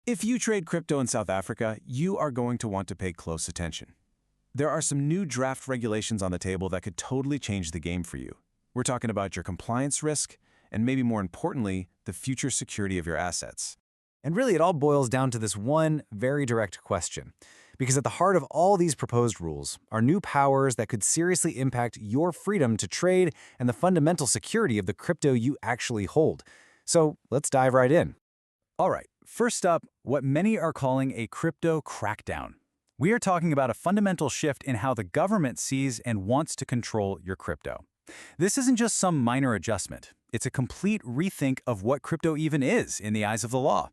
If you trade crypto in South Africa, you are going to want to pay close attention. There are some new draft regulations on the table that could totally change the game for you. We're talking about your compliance risk, and maybe more importantly, the future security of your assets. And really, it all boils down to this one very direct question. Because at the heart of all these proposed rules are new powers that could seriously impact your freedom to trade and the fundamental security of the crypto you actually hold. So let's dive right in. All right, first up, what many are calling a crypto crackdown. We are talking about a fundamental shift in how the government sees and wants to control your crypto. This isn't just some minor adjustment. It's a complete rethink of what crypto even is in the eyes of the law.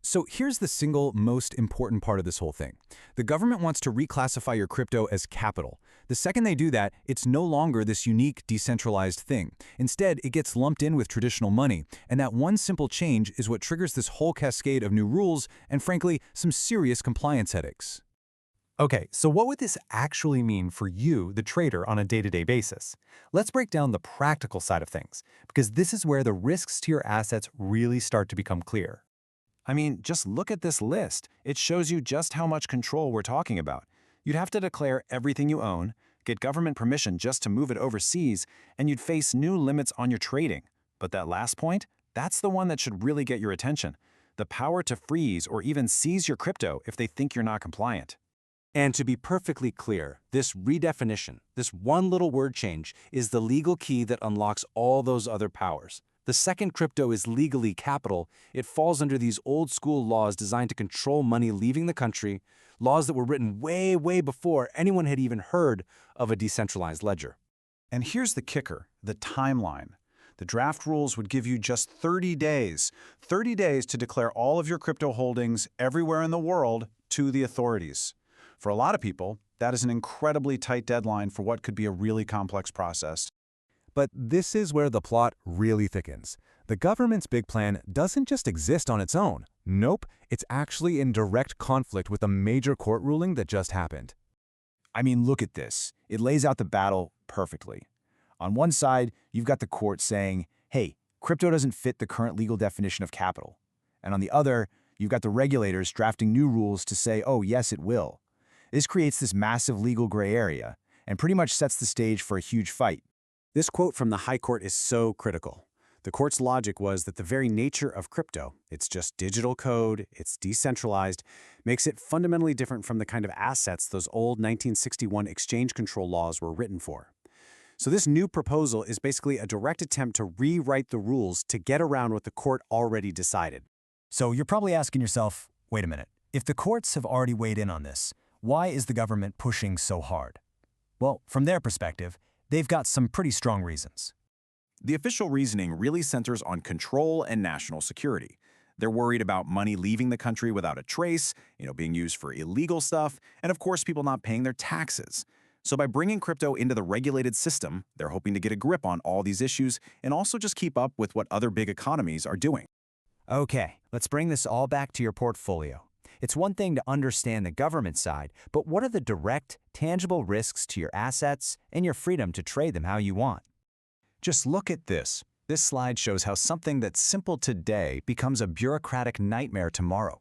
So here's the single most important part of this whole thing. The government wants to reclassify your crypto as capital. The second they do that, it's no longer this unique, decentralized thing. Instead, it gets lumped in with traditional money, and that one simple change is what triggers this whole cascade of new rules and, frankly, some serious compliance headaches. Okay, so what would this actually mean for you, the trader, on a day-to-day basis? Let's break down the practical side of things, because this is where the risks to your assets really start to become clear. I mean, just look at this list. It shows you just how much control we're talking about. You'd have to declare everything you own, get government permission just to move it overseas, and you'd face new limits on your trading. But that last point, that's the one that should really get your attention. The power to freeze or even seize your crypto if they think you're not compliant. And to be perfectly clear, this redefinition, this one little word change, is the legal key that unlocks all those other powers. The second crypto is legally capital, it falls under these old-school laws designed to control money leaving the country, laws that were written way, way before anyone had even heard of a decentralized ledger. And here's the kicker, the timeline. The draft rules would give you just 30 days. 30 days to declare all of your crypto holdings everywhere in the world to the authorities. For a lot of people, that is an incredibly tight deadline for what could be a really complex process. But this is where the plot really thickens. The government's big plan doesn't just exist on its own. Nope, it's actually in direct conflict with a major court ruling that just happened. I mean, look at this. It lays out the battle perfectly. On one side, you've got the court saying, hey, crypto doesn't fit the current legal definition of capital. And on the other, you've got the regulators drafting new rules to say, oh, yes, it will. This creates this massive legal gray area and pretty much sets the stage for a huge fight. This quote from the High Court is so critical. The court's logic was that the very nature of crypto, it's just digital code, it's decentralized, makes it fundamentally different from the kind of assets those old 1961 exchange control laws were written for. So this new proposal is basically a direct attempt to rewrite the rules to get around what the court already decided. So you're probably asking yourself, wait a minute, if the courts have already weighed in on this, why is the government pushing so hard? Well, from their perspective, they've got some pretty strong reasons. The official reasoning really centers on control and national security. They're worried about money leaving the country without a trace, being used for illegal stuff, and of course people not paying their taxes. So by bringing crypto into the regulated system, they're hoping to get a grip on all these issues and also just keep up with what other big economies are doing. Okay, let's bring this all back to your portfolio. It's one thing to understand the government side, but what are the direct, tangible risks to your assets and your freedom to trade them how you want? Just look at this. This slide shows how something that's simple today becomes a bureaucratic nightmare tomorrow.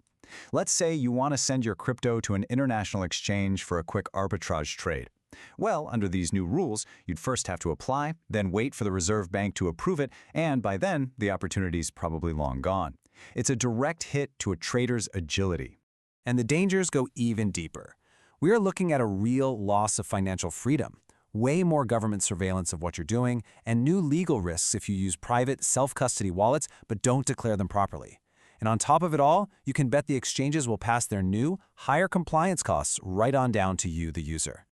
Let's say you want to send your crypto to an international exchange for a quick arbitrage trade. Well, under these new rules, you'd first have to apply, then wait for the Reserve Bank to approve it, and by then, the opportunity's probably long gone. It's a direct hit to a trader's agility. And the dangers go even deeper. We are looking at a real loss of financial freedom, way more government surveillance of what you're doing, and new legal risks if you use private, self-custody wallets but don't declare them properly. And on top of it all, you can bet the exchanges will pass their new, higher compliance costs right on down to you, the user.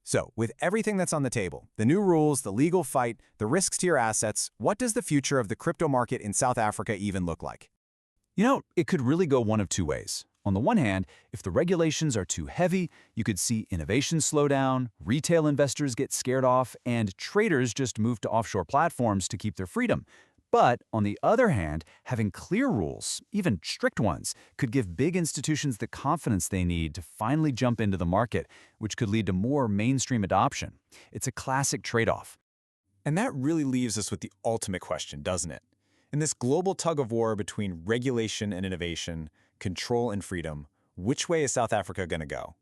So, with everything that's on the table, the new rules, the legal fight, the risks to your assets, what does the future of the crypto market in South Africa even look like? It could really go one of two ways. On the one hand, if the regulations are too heavy, you could see innovation slow down, retail investors get scared off, and traders just move to offshore platforms to keep their freedom. But on the other hand, having clear rules, even strict ones, could give big institutions the confidence they need to finally jump into the market, which could lead to more mainstream adoption. It's a classic trade-off. And that really leaves us with the ultimate question, doesn't it? In this global tug-of-war between regulation and innovation, control, and freedom, which way is South Africa going to go?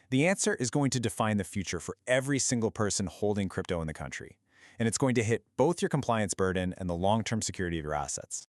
The answer is going to define the future for every single person holding crypto in the country. And it's going to hit both your compliance burden and the long-term security of your assets.